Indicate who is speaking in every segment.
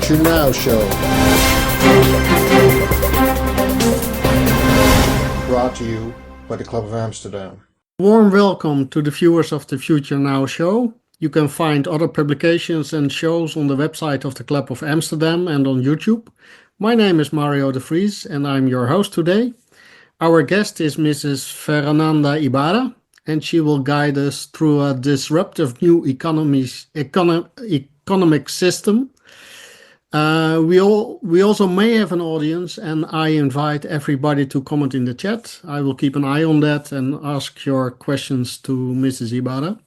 Speaker 1: Future Now Show. Brought to you by the Club of Amsterdam.
Speaker 2: Warm welcome to the viewers of the Future Now Show. You can find other publications and shows on the website of the Club of Amsterdam and on YouTube. My name is Mario de Vries and I'm your host today. Our guest is Mrs. Ferananda Ibarra, and she will guide us through a disruptive new economic system. We also may have an audience, and I invite everybody to comment in the chat. I will keep an eye on that and ask your questions to Mrs. Ibarra.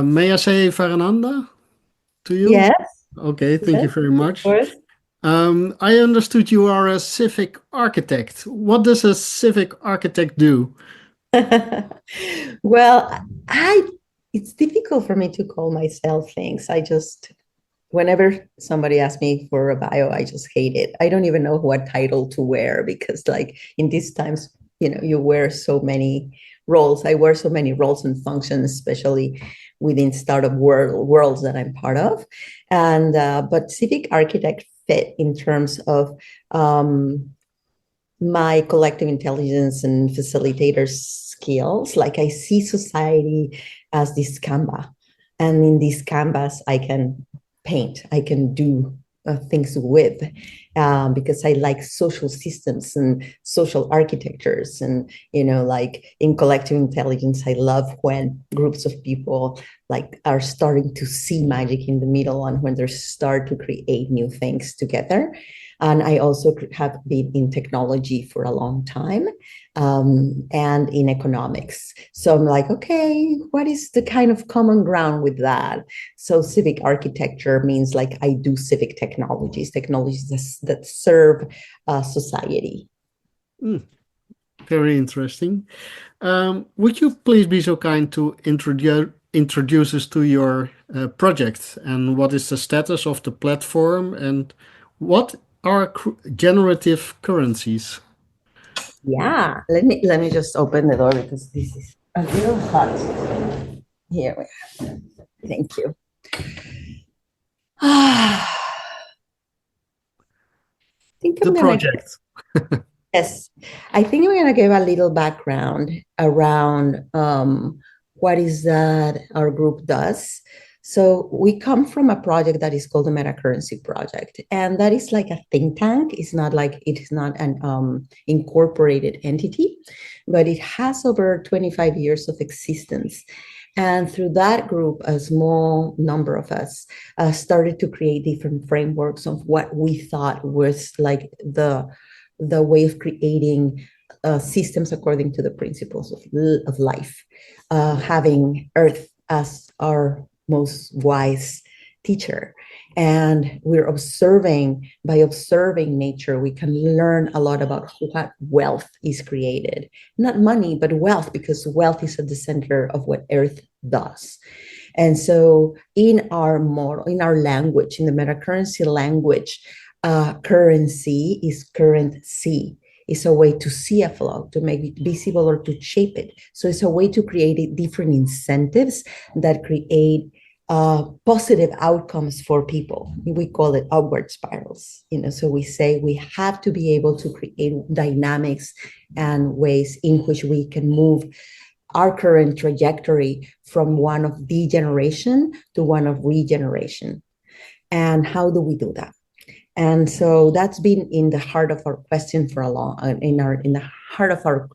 Speaker 2: May I say Ferananda to you?
Speaker 3: Yes.
Speaker 2: Okay, thank you very much.
Speaker 3: Of course.
Speaker 2: I understood you are a civic architect. What does a civic architect do?
Speaker 3: Well, it's difficult for me to call myself things. Whenever somebody asks me for a bio, I just hate it. I don't even know what title to wear because like in these times, you wear so many roles. I wear so many roles and functions, especially within startup worlds that I'm part of. And but civic architect fit in terms of my collective intelligence and facilitator skills. Like I see society as this canvas, and in this canvas I can paint, I can do things with, because I like social systems and social architectures. And, like in collective intelligence, I love when groups of people like are starting to see magic in the middle and when they start to create new things together. And I also have been in technology for a long time, and in economics. So I'm like, okay, what is the kind of common ground with that? So civic architecture means like I do civic technologies that serve society.
Speaker 2: Very interesting. Would you please be so kind to introduce us to your project, and what is the status of the platform, and what are generative currencies?
Speaker 3: Yeah, let me just open the door because this is a little hot. Here we go. Thank you.
Speaker 2: The project.
Speaker 3: Yes, I think I'm going to give a little background around what is that our group does. So we come from a project that is called the Meta Currency Project, and that is like a think tank. It is not an incorporated entity, but it has over 25 years of existence. And through that group, a small number of us started to create different frameworks of what we thought was like the way of creating systems according to the principles of life, having Earth as our most wise teacher. And by observing nature, we can learn a lot about what wealth is created. Not money, but wealth, because wealth is at the center of what Earth does. And so in our model, in our language, in the metacurrency language, currency is currency. It's a way to see a flow, to make it visible or to shape it. So it's a way to create different incentives that create positive outcomes for people. We call it upward spirals. So we say we have to be able to create dynamics and ways in which we can move our current trajectory from one of degeneration to one of regeneration. And how do we do that? And so that's been in the heart of our question for a long, in the heart of our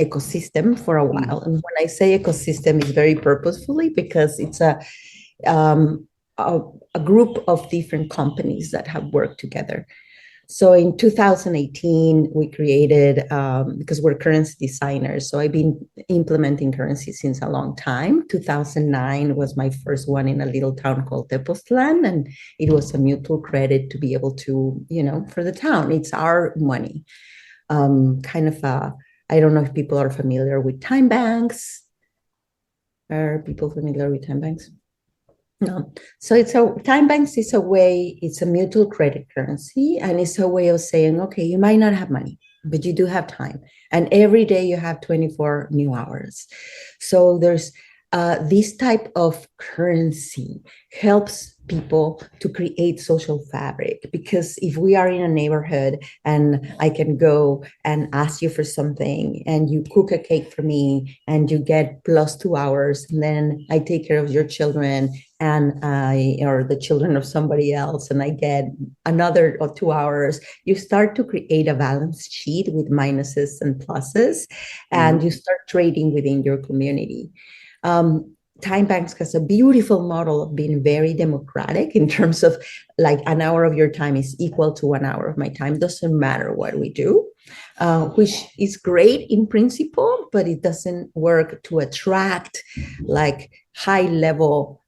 Speaker 3: ecosystem for a while. And when I say ecosystem, it's very purposefully because it's a group of different companies that have worked together. So in 2018, we created, because we're currency designers, so I've been implementing currency since a long time. 2009 was my first one in a little town called Tepoztlan, and it was a mutual credit to be able to, for the town, it's our money. I don't know if people are familiar with time banks. Are people familiar with time banks? No. So time banks is a way, it's a mutual credit currency, and it's a way of saying, okay, you might not have money, but you do have time. And every day you have 24 new hours. So there's this type of currency helps people to create social fabric. Because if we are in a neighborhood and I can go and ask you for something and you cook a cake for me and you get plus 2 hours, and then I take care of your children or the children of somebody else, and I get another 2 hours, you start to create a balance sheet with minuses and pluses, and you start trading within your community. Time Banks has a beautiful model of being very democratic in terms of like an hour of your time is equal to 1 hour of my time. Doesn't matter what we do, which is great in principle, but it doesn't work to attract like high level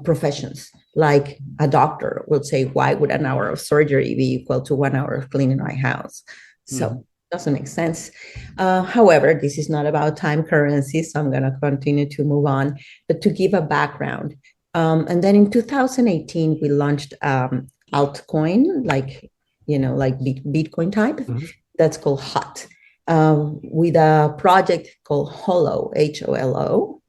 Speaker 3: professions. Like a doctor will say, why would an hour of surgery be equal to 1 hour of cleaning my house? So doesn't make sense. However, this is not about time currency, so I'm going to continue to move on. But to give a background, and then in 2018, we launched altcoin, like Bitcoin type. That's called HOT, with a project called Holo.host,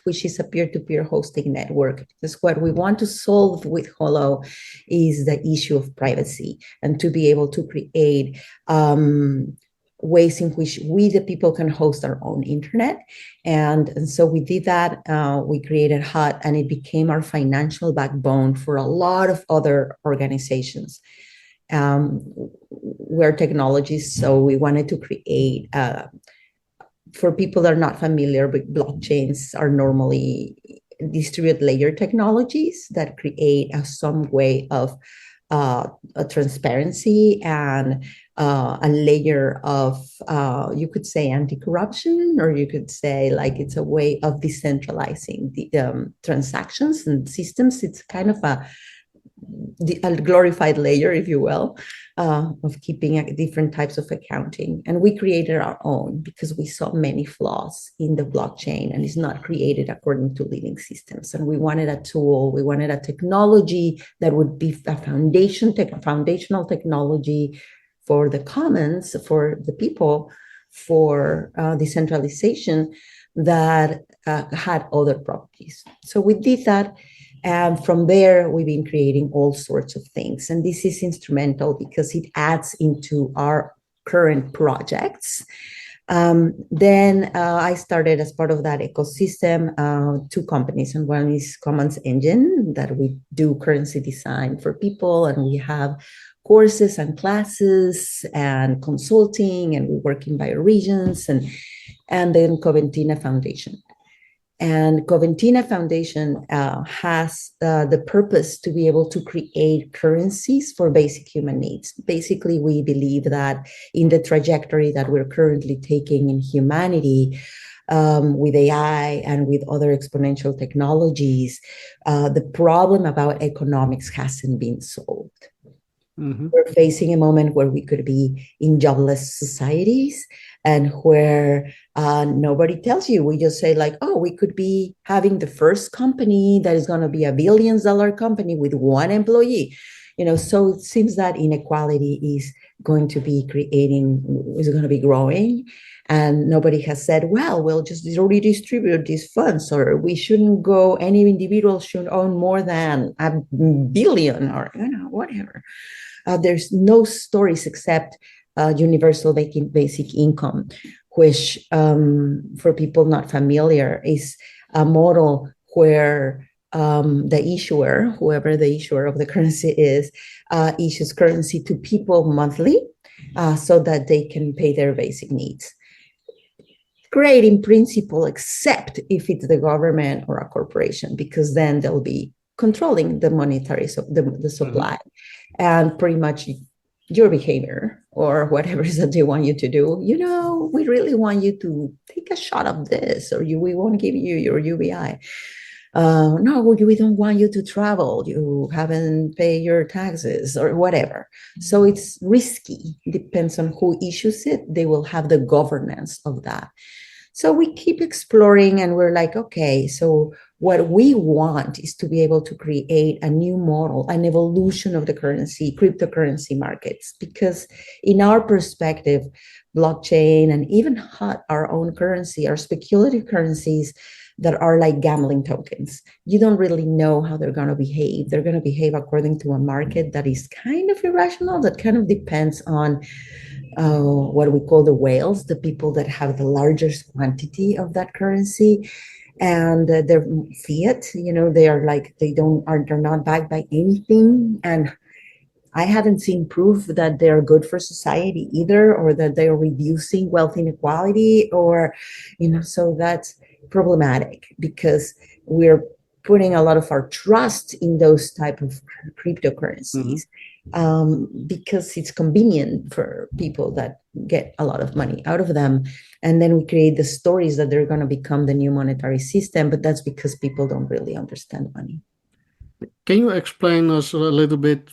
Speaker 3: which is a peer-to-peer hosting network. Because what we want to solve with Holo is the issue of privacy, and to be able to create ways in which we, the people, can host our own internet. And so we did that. We created HOT, and it became our financial backbone for a lot of other organizations. We're technologists, so we wanted to create, for people that are not familiar with blockchains, are normally distributed layer technologies that create some way of a transparency and a layer of, you could say, anti-corruption, or you could say like it's a way of decentralizing the transactions and systems. It's kind of a glorified layer, if you will, of keeping different types of accounting. And we created our own because we saw many flaws in the blockchain, and it's not created according to living systems. And we wanted a tool, we wanted a technology that would be a foundational technology for the commons, for the people, for decentralization that had other properties. So we did that. And from there, we've been creating all sorts of things. And this is instrumental because it adds into our current projects. Then I started as part of that ecosystem, 2 companies. And one is Commons Engine, that we do currency design for people. And we have courses and classes and consulting, and we work in bioregions. And then Coventina Foundation. And Coventina Foundation has the purpose to be able to create currencies for basic human needs. Basically, we believe that in the trajectory that we're currently taking in humanity, with AI and with other exponential technologies, the problem about economics hasn't been solved. We're facing a moment where we could be in jobless societies, and where nobody tells you. We just say like, oh, we could be having the first company that is going to be $1 billion company with 1 employee. So it seems that inequality is going to be growing. And nobody has said, well, we'll just redistribute these funds, or we shouldn't go, any individual should own more than $1 billion, or whatever. There's no stories except universal basic income, which for people not familiar is a model where the issuer, whoever the issuer of the currency is, issues currency to people monthly so that they can pay their basic needs. Great in principle, except if it's the government or a corporation, because then they'll be controlling the monetary, the supply, and pretty much your behavior or whatever it is that they want you to do. We really want you to take a shot of this, or we won't give you your UBI. No, we don't want you to travel. You haven't paid your taxes or whatever. So it's risky. It depends on who issues it. They will have the governance of that. So we keep exploring, and we're like, okay, so what we want is to be able to create a new model, an evolution of the cryptocurrency markets, because in our perspective, blockchain and even HOT, our own currency, our speculative currencies, that are like gambling tokens. You don't really know how they're going to behave. They're going to behave according to a market that is kind of irrational, that kind of depends on what we call the whales, the people that have the largest quantity of that currency. And they're fiat, they are like, they're not backed by anything. And I haven't seen proof that they're good for society either, or that they're reducing wealth inequality, or, so that's problematic because we're putting a lot of our trust in those type of cryptocurrencies because it's convenient for people that get a lot of money out of them. And then we create the stories that they're going to become the new monetary system, but that's because people don't really understand money.
Speaker 2: Can you explain us a little bit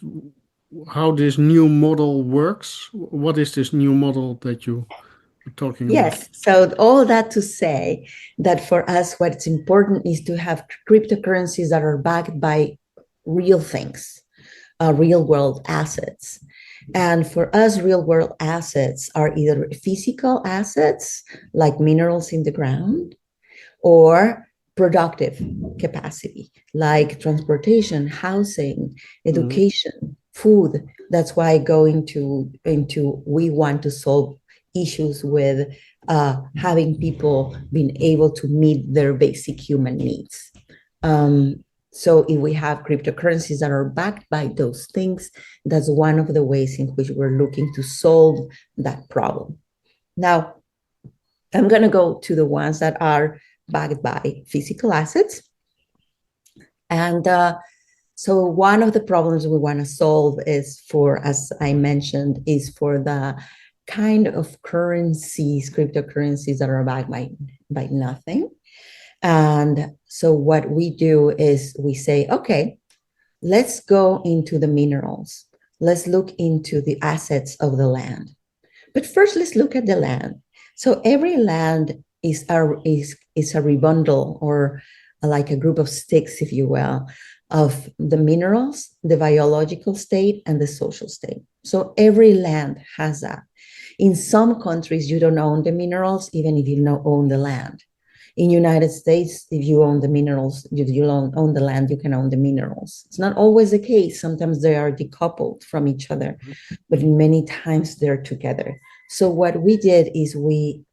Speaker 2: how this new model works? What is this new model that you are talking about?
Speaker 3: Yes. So all that to say that for us, what's important is to have cryptocurrencies that are backed by real things, real world assets. And for us, real world assets are either physical assets like minerals in the ground, or productive capacity like transportation, housing, education, food. That's why going into we want to solve issues with having people being able to meet their basic human needs. So if we have cryptocurrencies that are backed by those things, that's one of the ways in which we're looking to solve that problem. Now, I'm going to go to the ones that are backed by physical assets. And so one of the problems we want to solve is for, as I mentioned, is for the kind of currencies, cryptocurrencies that are backed by nothing. And so what we do is we say, okay, let's go into the minerals. Let's look into the assets of the land. But first, let's look at the land. So every land is a rebundle, or like a group of sticks, if you will, of the minerals, the biological state, and the social state. So every land has that. In some countries, you don't own the minerals, even if you don't own the land. In United States, if you own the minerals, if you own the land, you can own the minerals. It's not always the case. Sometimes they are decoupled from each other, but many times they're together. So what we did is we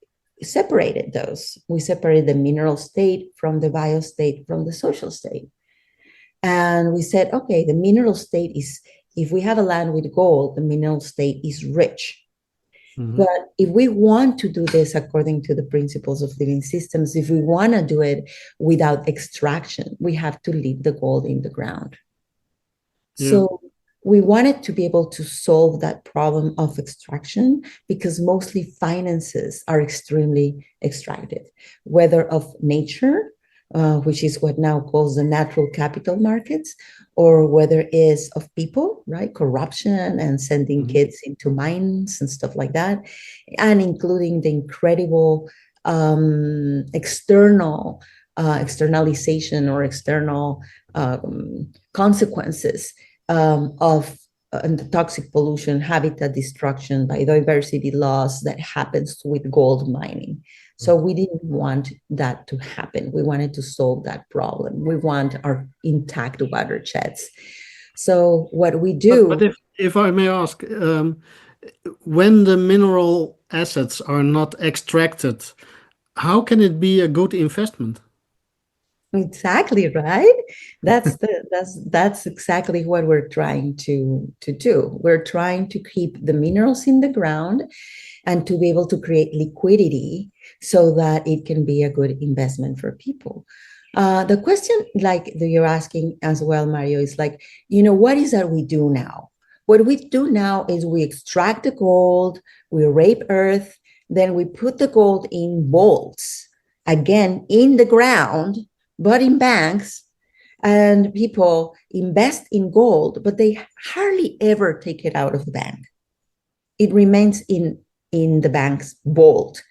Speaker 3: separated those. We separated the mineral state from the bio state from the social state. And we said, okay, the mineral state is, if we have a land with gold, the mineral state is rich. But if we want to do this according to the principles of living systems, if we want to do it without extraction, we have to leave the gold in the ground. Yeah. So we wanted to be able to solve that problem of extraction because mostly finances are extremely extractive, whether of nature, which is what now calls the natural capital markets, or whether it is of people, right? Corruption and sending kids into mines and stuff like that, and including the incredible externalization or external consequences of the toxic pollution, habitat destruction, biodiversity loss that happens with gold mining. So we didn't want that to happen. We wanted to solve that problem. We want our intact watersheds. So what we do...
Speaker 2: But if I may ask, when the mineral assets are not extracted, how can it be a good investment?
Speaker 3: Exactly, right? That's exactly what we're trying to do. We're trying to keep the minerals in the ground and to be able to create liquidity so that it can be a good investment for people. The question, like you're asking as well, Mario, is like, what is that we do now? What we do now is we extract the gold, we rape earth, then we put the gold in vaults, again, in the ground, but in banks, and people invest in gold, but they hardly ever take it out of the bank. It remains in the bank's vault.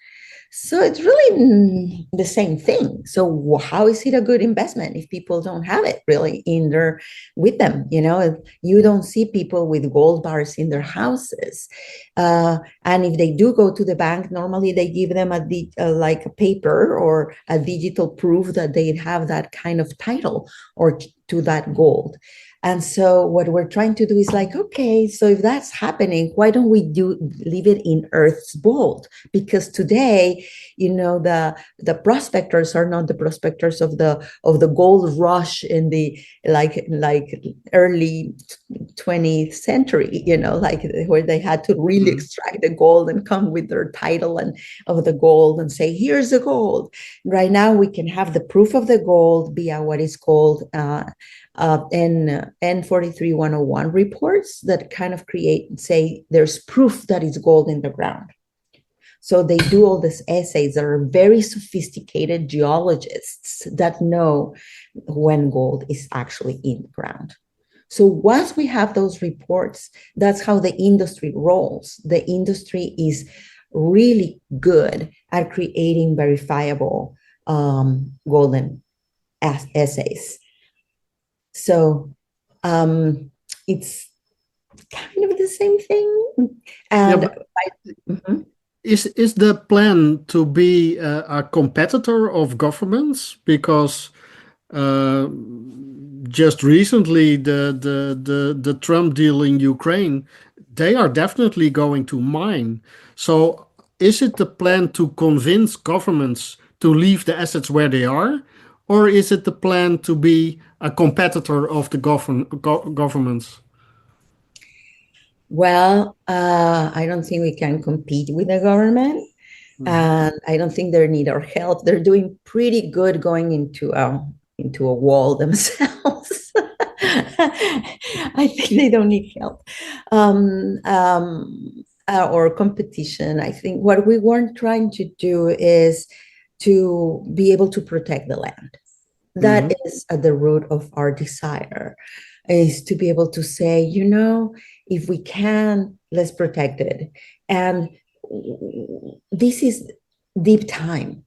Speaker 3: So it's really the same thing. So how is it a good investment if people don't have it really in their with them? You don't see people with gold bars in their houses, and if they do go to the bank, normally they give them like a paper or a digital proof that they have that kind of title or to that gold. And so what we're trying to do is like, okay, so if that's happening, why don't we leave it in Earth's vault? Because today, the prospectors are not the prospectors of the gold rush in the like early 20th century, like where they had to really extract the gold and come with their title and of the gold and say, here's the gold. Right now, we can have the proof of the gold via what is called N43-101 reports that kind of say there's proof that it's gold in the ground. So they do all these essays that are very sophisticated geologists that know when gold is actually in the ground. So once we have those reports, that's how the industry rolls. The industry is really good at creating verifiable golden essays. So it's kind of the same thing. And
Speaker 2: Is the plan to be a competitor of governments? Because just recently, the Trump deal in Ukraine, they are definitely going to mine. So is it the plan to convince governments to leave the assets where they are? Or is it the plan to be a competitor of the governments?
Speaker 3: Well, I don't think we can compete with the government. And I don't think they need our help. They're doing pretty good going into a wall themselves. I think they don't need help or competition. I think what we weren't trying to do is to be able to protect the land. That is at the root of our desire, is to be able to say, if we can, let's protect it. And this is deep time,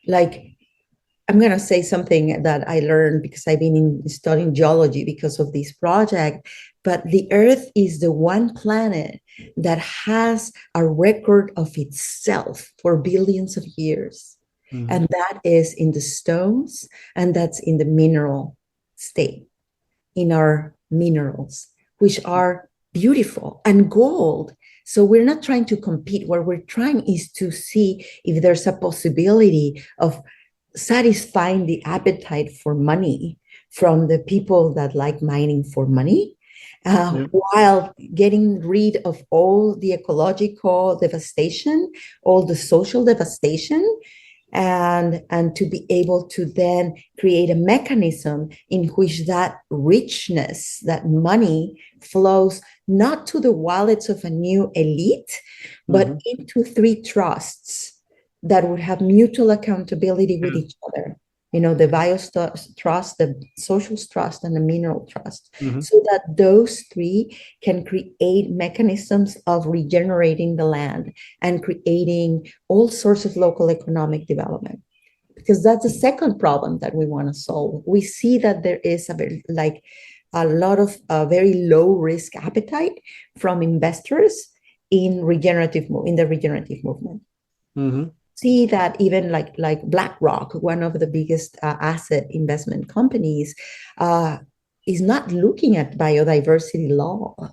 Speaker 3: like I'm going to say something that I learned because I've been studying geology because of this project, but the Earth is the one planet that has a record of itself for billions of years. And that is in the stones, and that's in the mineral state, in our minerals, which are beautiful, and gold. So we're not trying to compete. What we're trying is to see if there's a possibility of satisfying the appetite for money from the people that like mining for money, while getting rid of all the ecological devastation, all the social devastation, and to be able to then create a mechanism in which that richness, that money flows not to the wallets of a new elite, but into three trusts that would have mutual accountability with each other. The biosphere trust, the social trust, and the mineral trust, so that those three can create mechanisms of regenerating the land and creating all sorts of local economic development. Because that's the second problem that we want to solve. We see that there is a lot of very low risk appetite from investors in the regenerative movement. See that even like BlackRock, one of the biggest asset investment companies, is not looking at biodiversity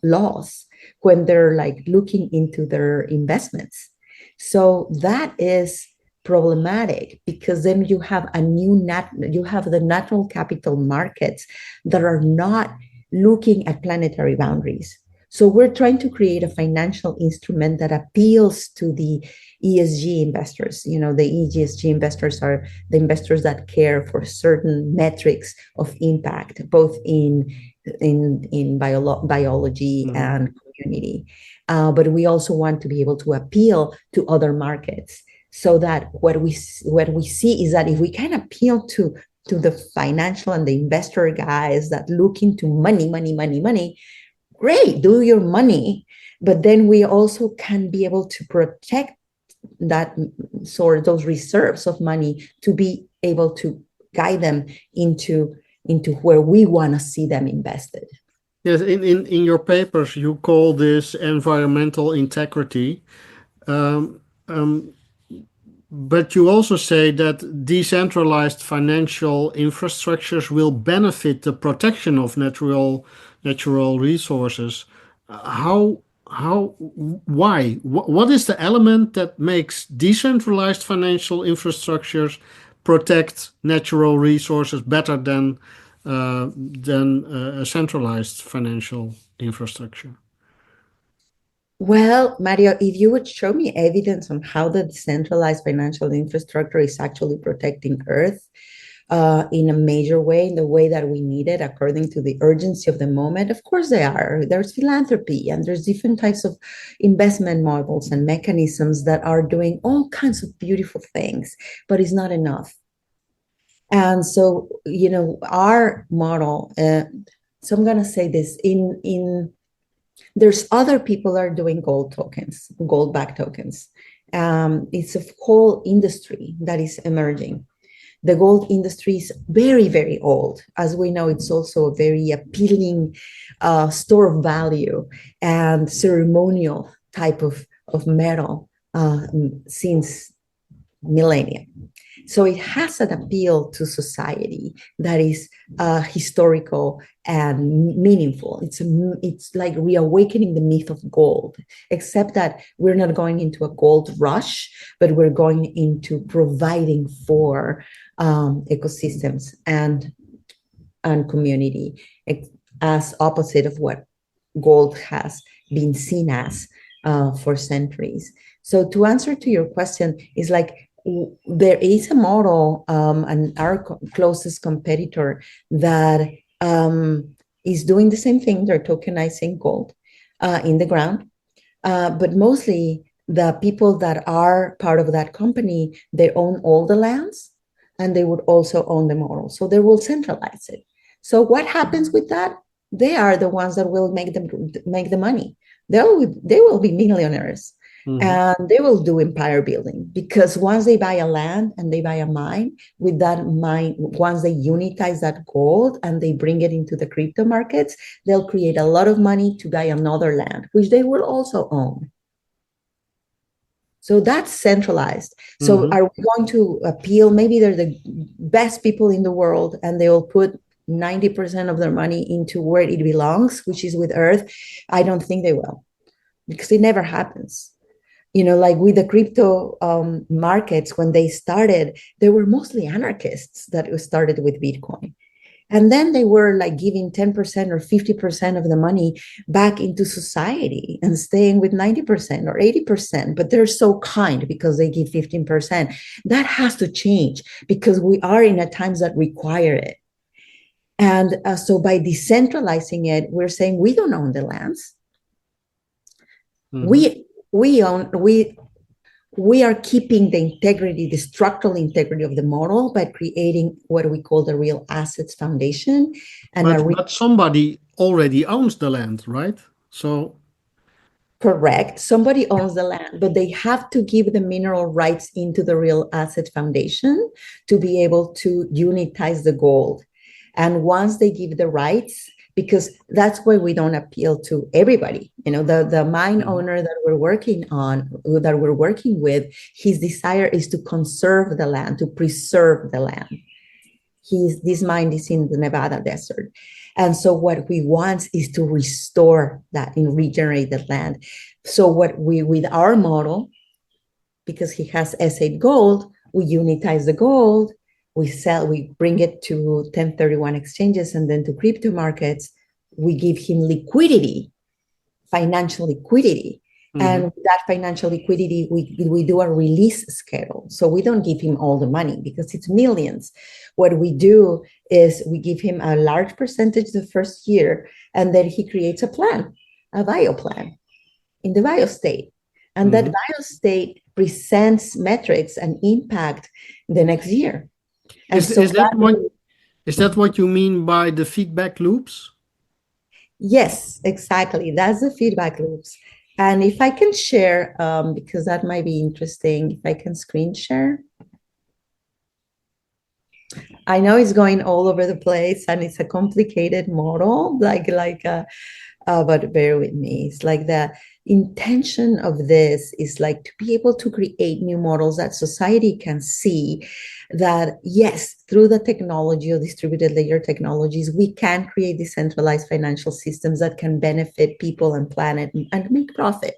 Speaker 3: laws when they're looking into their investments. So that is problematic, because then you have the natural capital markets that are not looking at planetary boundaries. So we're trying to create a financial instrument that appeals to the ESG investors. The ESG investors are the investors that care for certain metrics of impact, both in biology and community. But we also want to be able to appeal to other markets, so that what we see is that if we can appeal to the financial and the investor guys that look into money, great, do your money. But then we also can be able to protect those reserves of money to be able to guide them into where we want to see them invested.
Speaker 2: Yes, in your papers, you call this environmental integrity. Um, um, but you also say that decentralized financial infrastructures will benefit the protection of natural resources. Why? What is the element that makes decentralized financial infrastructures protect natural resources better than a centralized financial infrastructure?
Speaker 3: Well, Mario, if you would show me evidence on how the decentralized financial infrastructure is actually protecting Earth in a major way, in the way that we need it, according to the urgency of the moment, of course they are. There's philanthropy and there's different types of investment models and mechanisms that are doing all kinds of beautiful things, but it's not enough. And so, our model, so I'm going to say this there's other people that are doing gold-backed tokens. It's a whole industry that is emerging. The gold industry is very, very old. As we know, it's also a very appealing store of value and ceremonial type of metal since millennia. So it has an appeal to society that is historical and meaningful. It's like reawakening the myth of gold, except that we're not going into a gold rush, but we're going into providing for ecosystems and community, as opposite of what gold has been seen as for centuries. So to answer to your question is like, there is a model, and our closest competitor that is doing the same thing. They're tokenizing gold in the ground, but mostly the people that are part of that company, they own all the lands, and they would also own the model. So they will centralize it. So what happens with that? They are the ones that will make the money. They will be millionaires. Mm-hmm. And they will do empire building, because once they buy a land and they buy a mine, with that mine, once they unitize that gold and they bring it into the crypto markets, they'll create a lot of money to buy another land, which they will also own. So that's centralized. So mm-hmm. Are we going to appeal? Maybe they're the best people in the world and they will put 90% of their money into where it belongs, which is with Earth. I don't think they will, because it never happens. Like with the crypto markets, when they started, they were mostly anarchists that started with Bitcoin. And then they were like giving 10% or 50% of the money back into society and staying with 90% or 80%. But they're so kind because they give 15%. That has to change, because we are in a times that require it. And so by decentralizing it, we're saying we don't own the lands. Mm-hmm. We are keeping the integrity, the structural integrity of the model by creating what we call the Real Assets Foundation.
Speaker 2: But somebody already owns the land, right? So
Speaker 3: correct. Somebody owns the land, but they have to give the mineral rights into the Real Asset Foundation to be able to unitize the gold. And once they give the rights, because that's why we don't appeal to everybody. The mine owner that we're working with, his desire is to conserve the land, to preserve the land. This mine is in the Nevada desert. And so what we want is to restore that and regenerate the land. So with our model, because he has S8 gold, we unitize the gold, we bring it to 1031 exchanges and then to crypto markets. We give him liquidity, financial liquidity. Mm-hmm. And with that financial liquidity, we do a release schedule. So we don't give him all the money because it's millions. What we do is we give him a large percentage the first year, and then he creates a plan, a bio plan in the bio state. And mm-hmm. that bio state presents metrics and impact the next year.
Speaker 2: Is that what you mean by the feedback loops?
Speaker 3: Yes, exactly. That's the feedback loops. And if I can share, because that might be interesting, if I can screen share. I know it's going all over the place and it's a complicated model, but bear with me. It's like the intention of this is like to be able to create new models that society can see that, yes, through the technology or distributed ledger technologies, we can create decentralized financial systems that can benefit people and planet and make profit.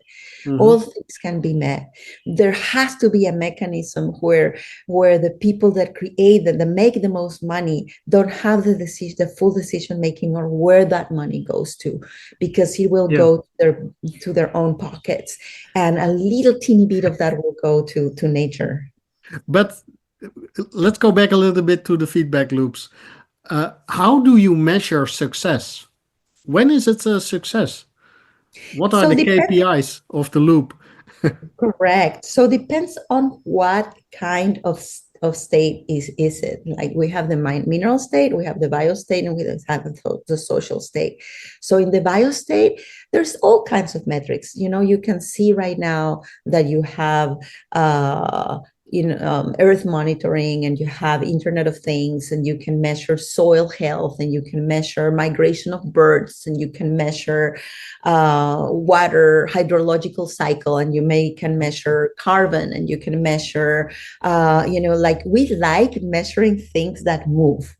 Speaker 3: All things can be met. There has to be a mechanism where the people that create that make the most money don't have the full decision making or where that money goes to, because it will go to their own pockets, and a little teeny bit of that will go to nature.
Speaker 2: But let's go back a little bit to the feedback loops. How do you measure success? When is it a success? What are
Speaker 3: So
Speaker 2: the
Speaker 3: depends.
Speaker 2: KPIs of the loop?
Speaker 3: Correct. So depends on what kind of state is it. Like we have the mineral state, we have the bio state, and we have the social state. So in the bio state, there's all kinds of metrics. You can see right now that you have earth monitoring, and you have Internet of Things, and you can measure soil health, and you can measure migration of birds, and you can measure water hydrological cycle, and can measure carbon, and you can measure like we like measuring things that move.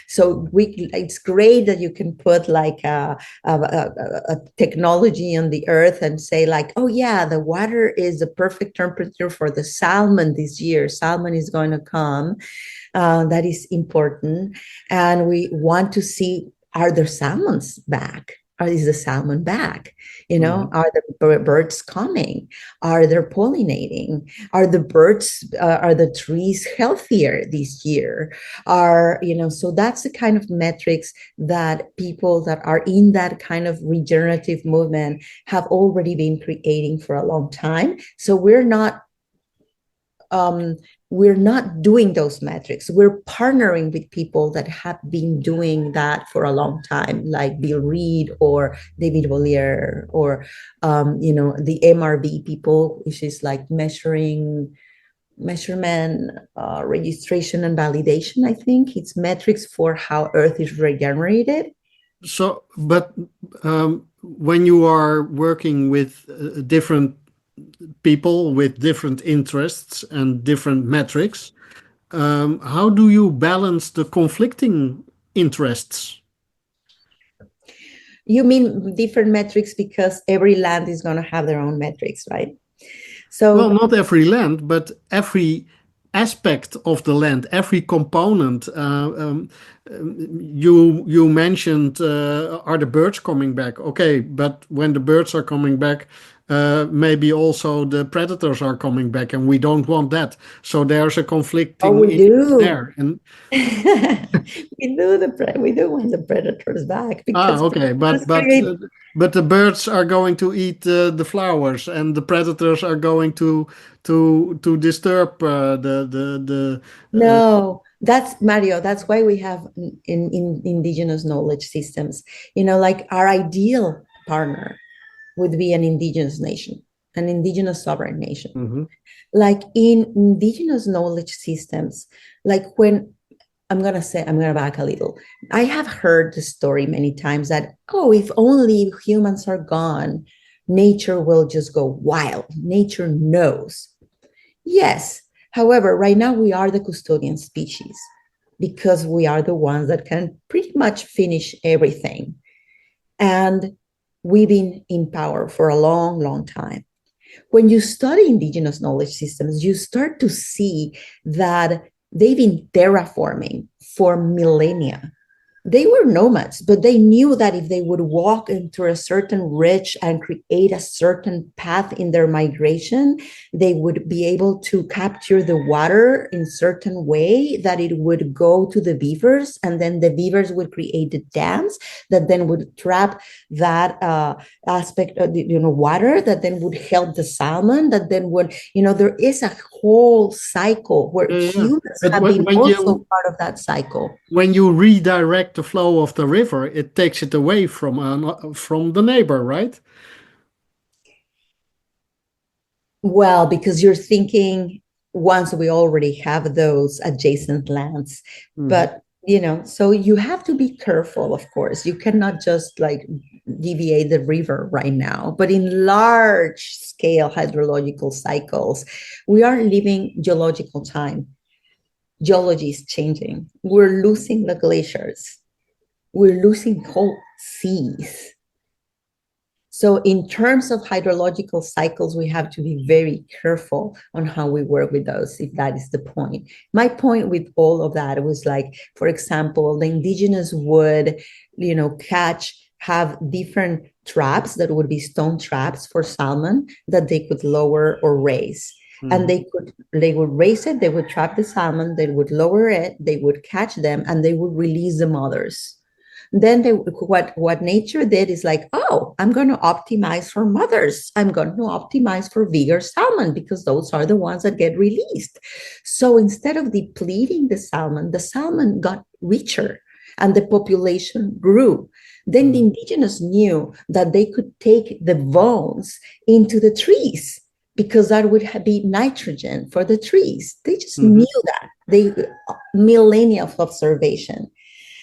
Speaker 3: So it's great that you can put like a technology on the earth and say like, oh yeah, the water is the perfect temperature for the salmon this year. Salmon is going to come. That is important. And we want to see, are there salmons back? Is the salmon back? Are the birds coming? Are they pollinating? Are the birds, are the trees healthier this year? So that's the kind of metrics that people that are in that kind of regenerative movement have already been creating for a long time. So we're not doing those metrics. We're partnering with people that have been doing that for a long time, like Bill Reed or David Bollier, or the MRV people, which is like measurement, registration, and validation. I think it's metrics for how Earth is regenerated.
Speaker 2: So, but when you are working with different people with different interests and different metrics, how do you balance the conflicting interests?
Speaker 3: You mean different metrics because every land is going to have their own metrics, right?
Speaker 2: Well,
Speaker 3: So
Speaker 2: not every land, but every aspect of the land, every component. You mentioned, are the birds coming back? Okay, but when the birds are coming back, maybe also the predators are coming back, and we don't want that. So there's a conflicting
Speaker 3: we do.
Speaker 2: there. And
Speaker 3: we do want the predators back, because
Speaker 2: okay, but the birds are going to eat the flowers, and the predators are going to disturb the
Speaker 3: no, that's Mario. That's why we have in indigenous knowledge systems. Like our ideal partner would be an indigenous nation, an indigenous sovereign nation.
Speaker 2: Mhm.
Speaker 3: Like in indigenous knowledge systems, like when I'm going to back a little. I have heard the story many times that, oh, if only humans are gone, nature will just go wild. Nature knows. Yes. However, right now we are the custodian species, because we are the ones that can pretty much finish everything. And we've been in power for a long, long time. When you study indigenous knowledge systems, you start to see that they've been terraforming for millennia. They were nomads, but they knew that if they would walk into a certain ridge and create a certain path in their migration, they would be able to capture the water in certain way that it would go to the beavers, and then the beavers would create the dams that then would trap that aspect of the water, that then would help the salmon, that then would there is a whole cycle where
Speaker 2: Yeah, yeah.
Speaker 3: humans
Speaker 2: But
Speaker 3: have been also part of that cycle.
Speaker 2: when you redirect the flow of the river, it takes it away from the neighbor, right?
Speaker 3: Well, because you're thinking once we already have those adjacent lands, but so you have to be careful, of course. You cannot just like deviate the river right now, but in large scale hydrological cycles, we are living geological time. Geology is changing. We're losing the glaciers. We're losing whole seas. So in terms of hydrological cycles, we have to be very careful on how we work with those, if that is the point. My point with all of that was like, for example, the indigenous would, have different traps that would be stone traps for salmon that they could lower or raise. And they would raise it, they would trap the salmon, they would lower it, they would catch them, and they would release the mothers. Then what nature did is like, oh, I'm going to optimize for mothers. I'm going to optimize for bigger salmon because those are the ones that get released. So instead of depleting the salmon got richer and the population grew. Then the indigenous knew that they could take the bones into the trees because that would be nitrogen for the trees. They just knew that. Millennia of observation.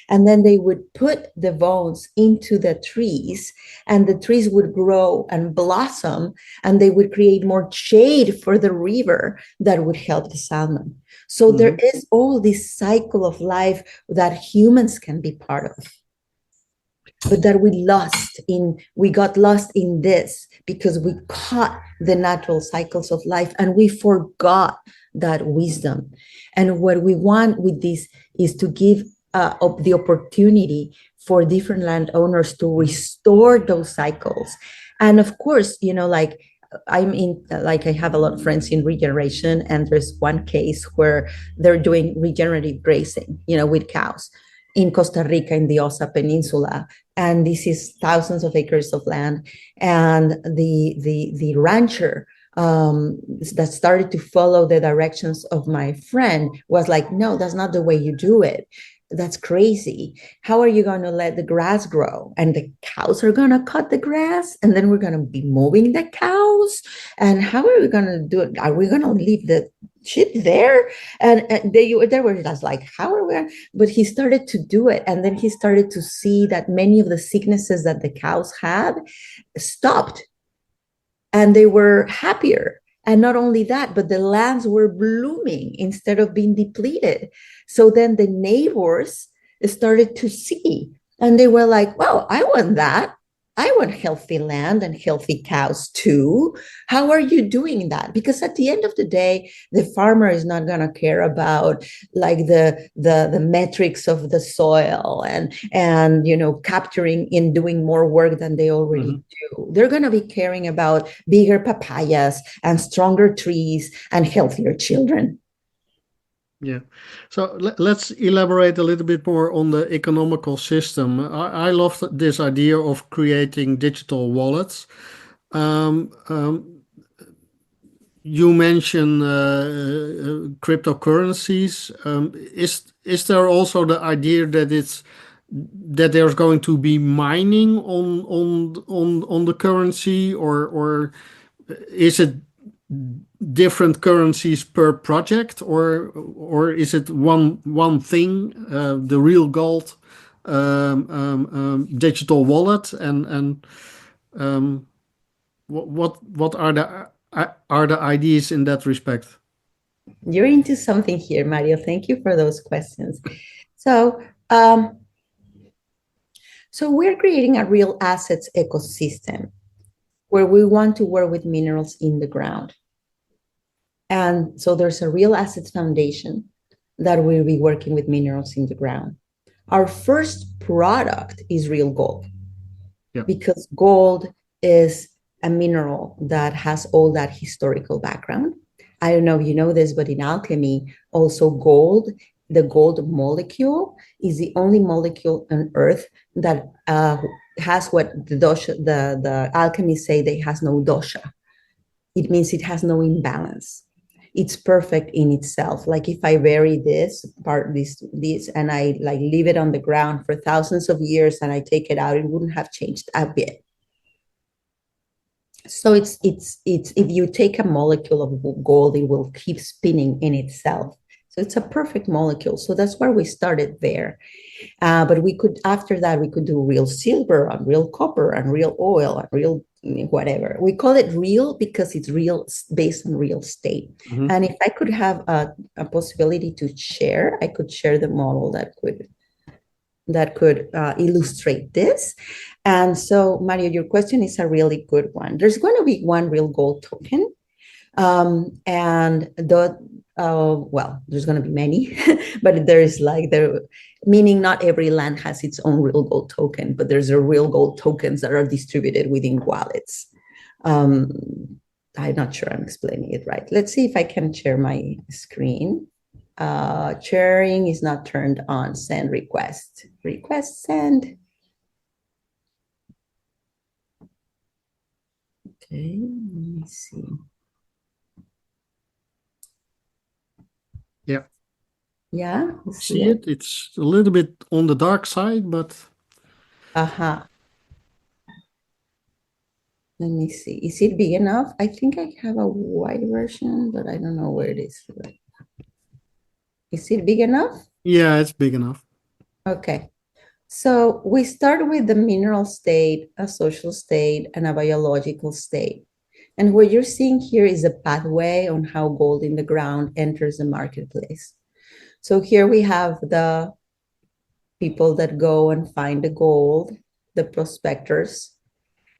Speaker 3: And then they would put the bones into the trees, and the trees would grow and blossom, and they would create more shade for the river that would help the salmon. So there is all this cycle of life that humans can be part of, but that we got lost in this because we caught the natural cycles of life and we forgot that wisdom. And what we want with this is to give the opportunity for different landowners to restore those cycles. And of course, like I have a lot of friends in regeneration, and there's one case where they're doing regenerative grazing, with cows in Costa Rica in the Osa Peninsula. And this is thousands of acres of land. And the rancher that started to follow the directions of my friend was like, no, that's not the way you do it. That's crazy. How are you going to let the grass grow? And the cows are going to cut the grass, and then we're going to be moving the cows. And how are we going to do it? Are we going to leave the sheep there? And they were just like, how are we? But he started to do it. And then he started to see that many of the sicknesses that the cows had stopped, and they were happier. And not only that, but the lands were blooming instead of being depleted. So then the neighbors started to see, and they were like, well, I want that. I want healthy land and healthy cows too. How are you doing that? Because at the end of the day, the farmer is not going to care about like the metrics of the soil and capturing and doing more work than they already do. They're going to be caring about bigger papayas and stronger trees and healthier children.
Speaker 2: Yeah. So let's elaborate a little bit more on the economical system. I love this idea of creating digital wallets. You mentioned cryptocurrencies. Is there also the idea that there's going to be mining on the currency, or is it different currencies per project, or is it one thing, the RealGold digital wallet, and what are the ideas in that respect?
Speaker 3: You're into something here, Mario. Thank you for those questions. So we're creating a real assets ecosystem where we want to work with minerals in the ground. And so there's a real assets foundation that will be working with minerals in the ground. Our first product is RealGold, because gold is a mineral that has all that historical background. I don't know if you know this, but in alchemy, also gold, the gold molecule is the only molecule on Earth that has what the alchemists say they has no dosha. It means it has no imbalance. It's perfect in itself. Like if I bury this and I like leave it on the ground for thousands of years and I take it out, it wouldn't have changed a bit. So it's if you take a molecule of gold, it will keep spinning in itself. So it's a perfect molecule. So that's where we started there. But we could, after that, we could do real silver and real copper and real oil and real whatever. We call it real because it's real based on real estate.
Speaker 2: Mhm.
Speaker 3: And if I could have a possibility to share, I could share the model that could illustrate this. And so, Mario, your question is a really good one. There's going to be one real gold token. And well, there's going to be many, but there's like meaning not every land has its own real gold token, but there's a real gold tokens that are distributed within wallets. I'm not sure I'm explaining it right. Let's see if I can share my screen. Sharing is not turned on. Send request. Request send. Okay, let me see.
Speaker 2: Yeah.
Speaker 3: Yeah,
Speaker 2: See it? It's a little bit on the dark side, but
Speaker 3: Uh-huh. Let me see. Is it big enough? I think I have a white version, but I don't know where it is. Is it big enough?
Speaker 2: yeah, it's big enough.
Speaker 3: Okay. So we start with the mineral state, a social state, and a biological state. And what you're seeing here is a pathway on how gold in the ground enters the marketplace. So here we have the people that go and find the gold, the prospectors,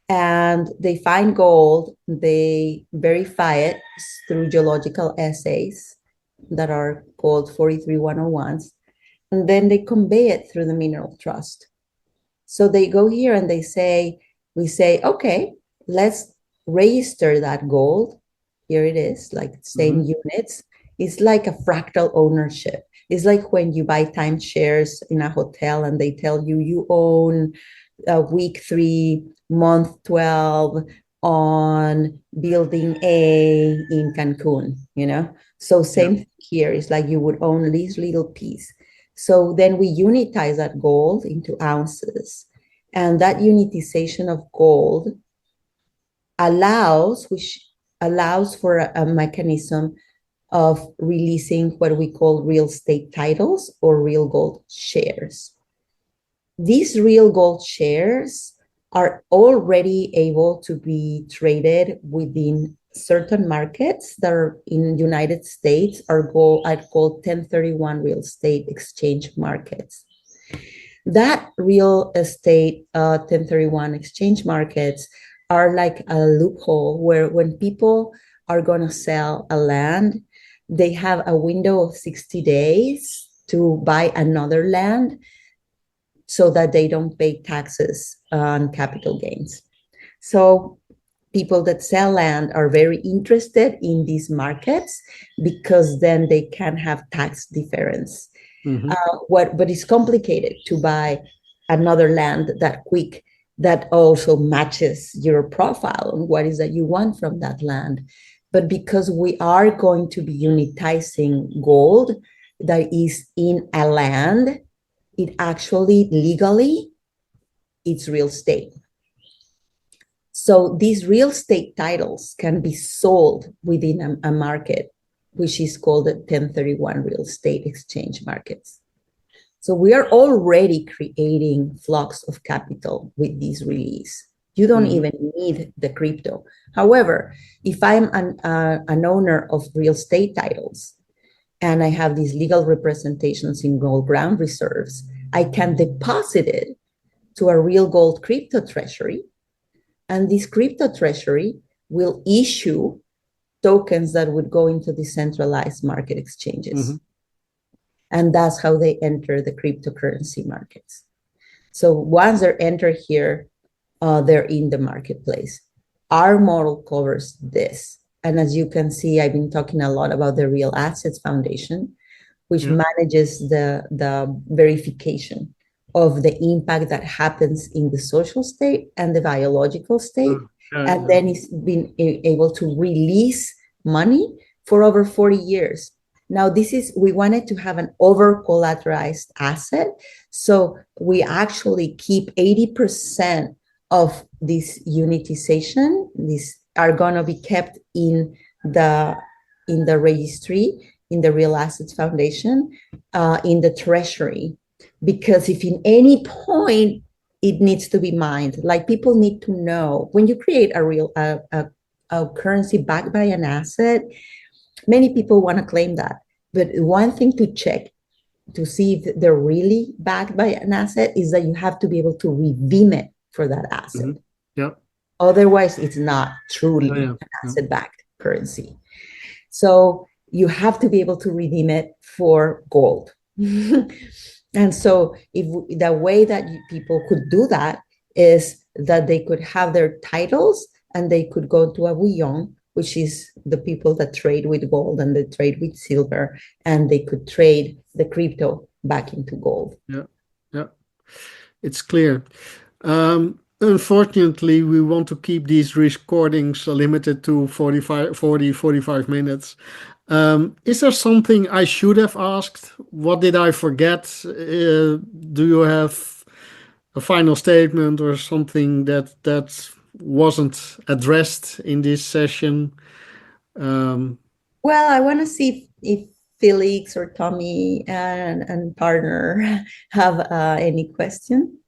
Speaker 3: and they find gold, they verify it through geological assays that are called 43101s, and then they convey it through the mineral trust. So they go here and we say, okay, let's register that gold. Here it is, like same units. It's like a fractal ownership. It's like when you buy timeshares in a hotel and they tell you you own week 3, month 12 on building A in Cancun, you know? So same thing here is like you would own this little piece. So then we unitize that gold into ounces. And that unitization of gold which allows for a mechanism of releasing what we call real estate titles or real gold shares. These real gold shares are already able to be traded within certain markets that are in the United States are called 1031 real estate exchange markets. That real estate 1031 exchange markets are like a loophole where when people are going to sell a land, they have a window of 60 days to buy another land so that they don't pay taxes on capital gains. So people that sell land are very interested in these markets because then they can have tax difference. But it's complicated to buy another land that quick that also matches your profile and what is that you want from that land. But because we are going to be unitizing gold that is in a land, it actually legally it's real estate. So these real estate titles can be sold within a market, which is called the 1031 real estate exchange markets. So we are already creating flux of capital with this release. You don't even need the crypto. However, if I'm an owner of real estate titles and I have these legal representations in gold ground reserves, I can deposit it to a real gold crypto treasury. And this crypto treasury will issue tokens that would go into decentralized market exchanges. And that's how they enter the cryptocurrency markets. So once they enter here, they're in the marketplace. Our model covers this. And as you can see, I've been talking a lot about the Real Assets Foundation, which manages the verification of the impact that happens in the social state and the biological state. And then it's been able to release money for over 40 years. Now, we wanted to have an over collateralized asset. So we actually keep 80% of this unitization, these are going to be kept in the registry, in the Real Assets Foundation, in the treasury. Because if in any point it needs to be mined, like people need to know, when you create a currency backed by an asset, many people want to claim that. But one thing to check to see if they're really backed by an asset is that you have to be able to redeem it for that asset.
Speaker 2: Mm-hmm. Yeah.
Speaker 3: Otherwise, it's not truly an asset-backed currency. So you have to be able to redeem it for gold. And so if the way that people could do that is that they could have their titles and they could go to a bouillon, which is the people that trade with gold and they trade with silver, and they could trade the crypto back into gold.
Speaker 2: Yeah, yeah, it's clear. Unfortunately, we want to keep these recordings limited to 45 minutes. Is there something I should have asked? What did I forget? Do you have a final statement or something that wasn't addressed in this session?
Speaker 3: Well, I want to see if Felix or Tommy and partner have any question.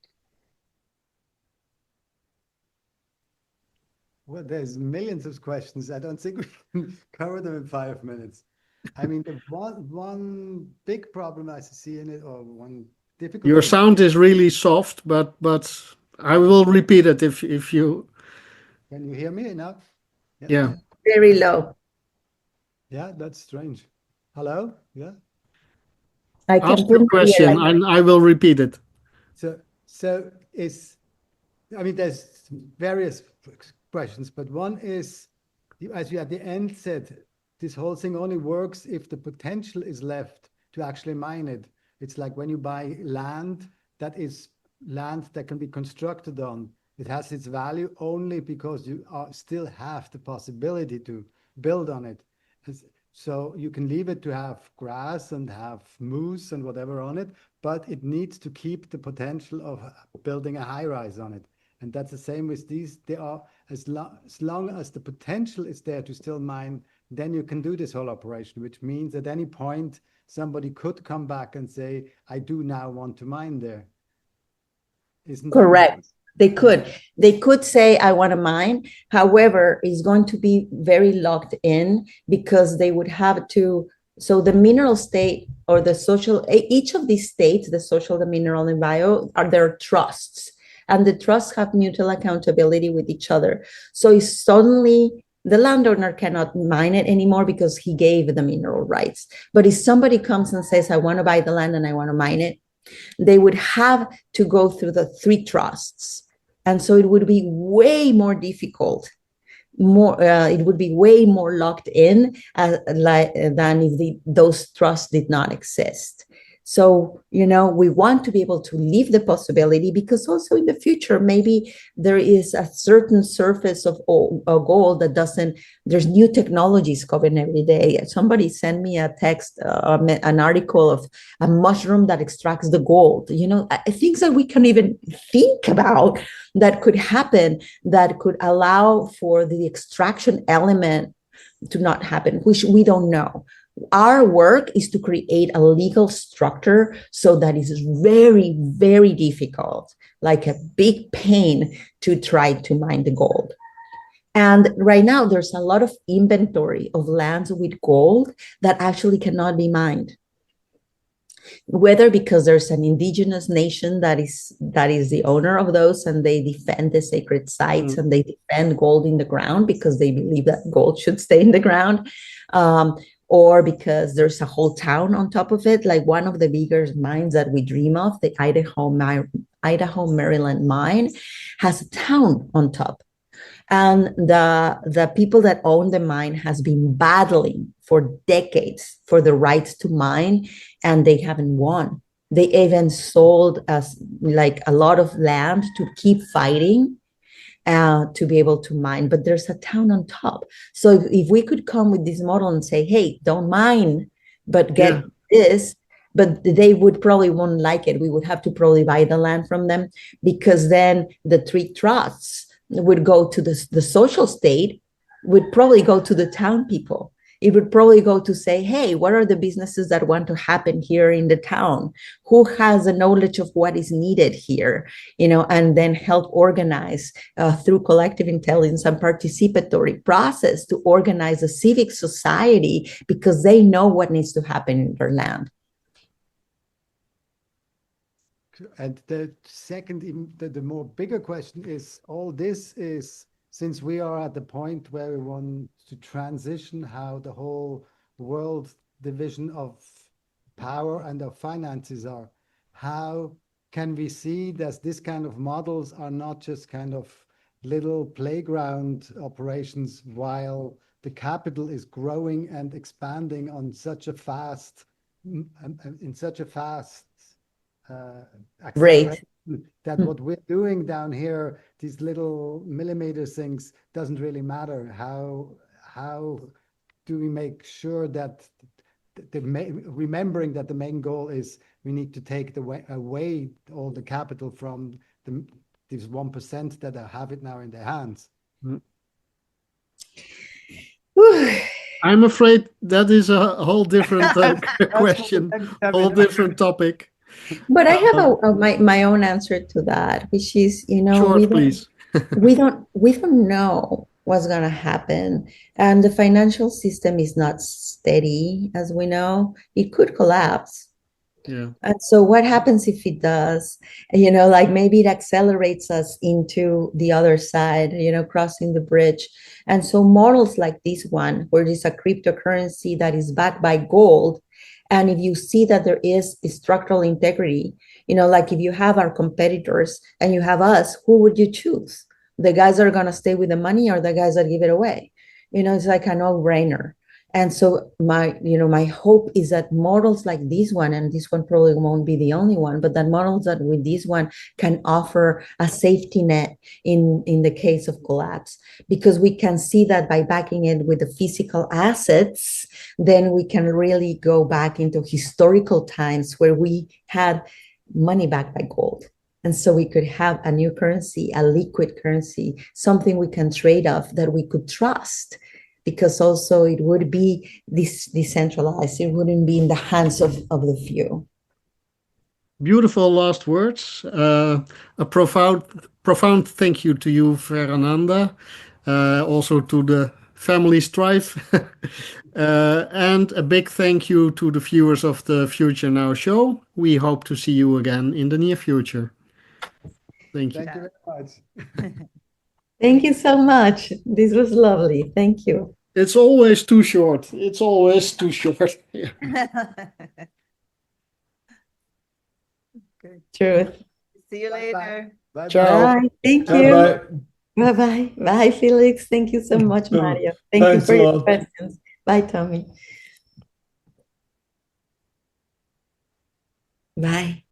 Speaker 4: Well, there's millions of questions. I don't think we can cover them in 5 minutes. I mean, the one big problem I see in it, or one difficult.
Speaker 2: Your sound is really soft, but I will repeat it if you.
Speaker 4: Can you hear me now?
Speaker 2: Yeah.
Speaker 3: Very low.
Speaker 4: Yeah, that's strange. Hello? Yeah.
Speaker 3: I can
Speaker 2: Ask your question and I will repeat it.
Speaker 4: So I mean, there's various questions, but one is, as you at the end said, this whole thing only works if the potential is left to actually mine it. It's like when you buy land, that is land that can be constructed on. It has its value only because you still have the possibility to build on it. So you can leave it to have grass and have moose and whatever on it, but it needs to keep the potential of building a high rise on it. And that's the same with these. They are, as long as the potential is there to still mine, then you can do this whole operation, which means at any point somebody could come back and say, I do now want to mine there. Isn't
Speaker 3: correct? They could say, I want to mine. However, it's going to be very locked in because they would have to. So the mineral state or the social, each of these states, the social, the mineral, and bio, are their trusts. And the trusts have mutual accountability with each other. So if suddenly the landowner cannot mine it anymore because he gave the mineral rights. But if somebody comes and says, I want to buy the land and I want to mine it, they would have to go through the 3 trusts. And so it would be way more difficult. It would be way more locked in than if those trusts did not exist. So, we want to be able to leave the possibility, because also in the future, maybe there is a certain surface of gold that there's new technologies coming every day. Somebody sent me a text, an article of a mushroom that extracts the gold, things that we can't even think about that could happen, that could allow for the extraction element to not happen, which we don't know. Our work is to create a legal structure so that is very, very difficult, like a big pain to try to mine the gold. And right now, there's a lot of inventory of lands with gold that actually cannot be mined. Whether because there's an indigenous nation that is the owner of those, and they defend the sacred sites and they defend gold in the ground because they believe that gold should stay in the ground, or because there's a whole town on top of it, like one of the biggest mines that we dream of, the Idaho Maryland mine, has a town on top. And the people that own the mine has been battling for decades for the rights to mine, and they haven't won. They even sold us like a lot of land to keep fighting to be able to mine, but there's a town on top. So if we could come with this model and say, hey, don't mine, but get this, but they would probably won't like it. We would have to probably buy the land from them, because then the three trusts would go to the social state, would probably go to the town people. It would probably go to say, hey, what are the businesses that want to happen here in the town? Who has the knowledge of what is needed here? And then help organize through collective intelligence and participatory process to organize a civic society, because they know what needs to happen in their land.
Speaker 4: And the second, the more bigger question is, all this is, since we are at the point where we want to transition how the whole world division of power and of finances are, how can we see that this kind of models are not just kind of little playground operations while the capital is growing and expanding on such a fast, in such a fast
Speaker 3: Great.
Speaker 4: that what we're doing down here, these little millimeter things, doesn't really matter. How do we make sure that remembering that the main goal is we need to take away all the capital from these 1% that have it now in their hands?
Speaker 2: I'm afraid that is a whole different question, whole different topic.
Speaker 3: But I have my own answer to that, which is,
Speaker 2: Short, please.
Speaker 3: we don't know what's going to happen, and the financial system is not steady, as we know. It could collapse.
Speaker 2: Yeah.
Speaker 3: And so what happens if it does? Like maybe it accelerates us into the other side, crossing the bridge. And so models like this one, where there's a cryptocurrency that is backed by gold, and if you see that there is structural integrity, like if you have our competitors and you have us, who would you choose? The guys that are going to stay with the money, or the guys that give it away? It's like a no-brainer. And so my hope is that models like this one, and this one probably won't be the only one, but that models that with this one can offer a safety net in the case of collapse, because we can see that by backing it with the physical assets, then we can really go back into historical times where we had money backed by gold. And so we could have a new currency, a liquid currency, something we can trade off, that we could trust, because also it would be decentralized. It wouldn't be in the hands of the few.
Speaker 2: Beautiful last words. A profound thank you to you, Ferananda. Also to the family strife. And a big thank you to the viewers of the Future Now show. We hope to see you again in the near future. Thank you.
Speaker 4: Thank you very much.
Speaker 3: Thank you so much. This was lovely. Thank you.
Speaker 2: It's always too short. It's always too short. Yeah.
Speaker 5: Okay.
Speaker 3: Truth.
Speaker 5: See you later.
Speaker 4: Bye.
Speaker 2: Ciao.
Speaker 3: Bye. Thank
Speaker 6: Bye
Speaker 3: you.
Speaker 6: bye.
Speaker 3: Bye-bye. Bye, Felix. Thank you so much, Mario. Thank you
Speaker 6: Thanks
Speaker 3: for
Speaker 6: a
Speaker 3: your
Speaker 6: lot.
Speaker 3: questions. Bye, Tommy. Bye.